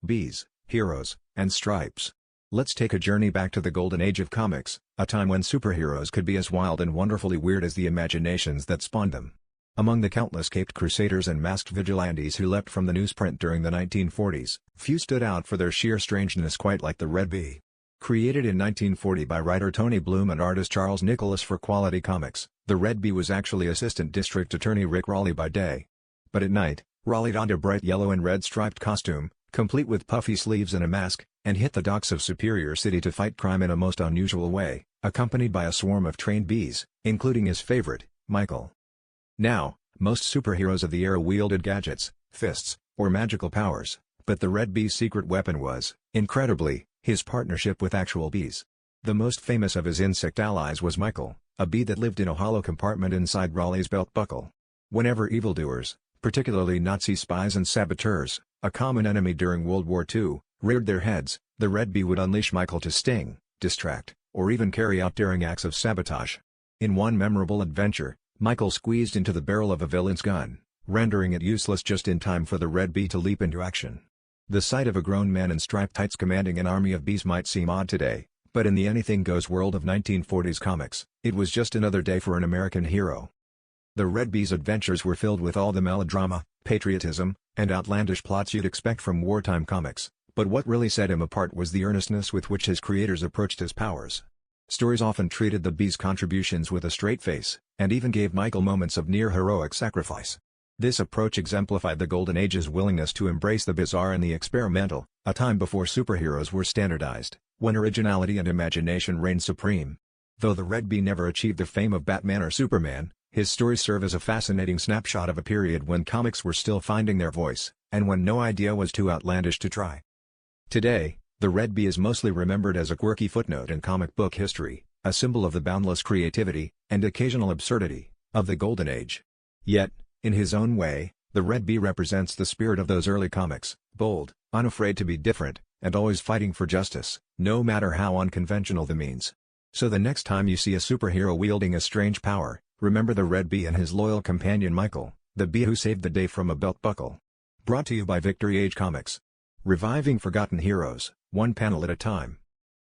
bees, heroes, and stripes. Let's take a journey back to the golden age of comics, a time when superheroes could be as wild and wonderfully weird as the imaginations that spawned them. Among the countless caped crusaders and masked vigilantes who leapt from the newsprint during the 1940s, few stood out for their sheer strangeness quite like the Red Bee. Created in 1940 by writer Tony Bloom and artist Charles Nicholas for Quality Comics, the Red Bee was actually Assistant District Attorney Rick Raleigh by day. But at night, Raleigh donned a bright yellow and red striped costume, complete with puffy sleeves and a mask, and hit the docks of Superior City to fight crime in a most unusual way, accompanied by a swarm of trained bees, including his favorite, Michael. Now, most superheroes of the era wielded gadgets, fists, or magical powers, but the Red Bee's secret weapon was, incredibly, his partnership with actual bees. The most famous of his insect allies was Michael, a bee that lived in a hollow compartment inside Raleigh's belt buckle. Whenever evildoers, particularly Nazi spies and saboteurs, a common enemy during World War II, reared their heads, the Red Bee would unleash Michael to sting, distract, or even carry out daring acts of sabotage. In one memorable adventure, Michael squeezed into the barrel of a villain's gun, rendering it useless just in time for the Red Bee to leap into action. The sight of a grown man in striped tights commanding an army of bees might seem odd today, but in the anything-goes world of 1940s comics, it was just another day for an American hero. The Red Bee's adventures were filled with all the melodrama, patriotism, and outlandish plots you'd expect from wartime comics, but what really set him apart was the earnestness with which his creators approached his powers. Stories often treated the Bee's contributions with a straight face, and even gave Michael moments of near-heroic sacrifice. This approach exemplified the Golden Age's willingness to embrace the bizarre and the experimental, a time before superheroes were standardized, when originality and imagination reigned supreme. Though the Red Bee never achieved the fame of Batman or Superman, his stories serve as a fascinating snapshot of a period when comics were still finding their voice, and when no idea was too outlandish to try. Today, the Red Bee is mostly remembered as a quirky footnote in comic book history, a symbol of the boundless creativity, and occasional absurdity, of the Golden Age. Yet, in his own way, the Red Bee represents the spirit of those early comics, bold, unafraid to be different, and always fighting for justice, no matter how unconventional the means. So the next time you see a superhero wielding a strange power, remember the Red Bee and his loyal companion Michael, the bee who saved the day from a belt buckle. Brought to you by Victory Age Comics. Reviving forgotten heroes, one panel at a time.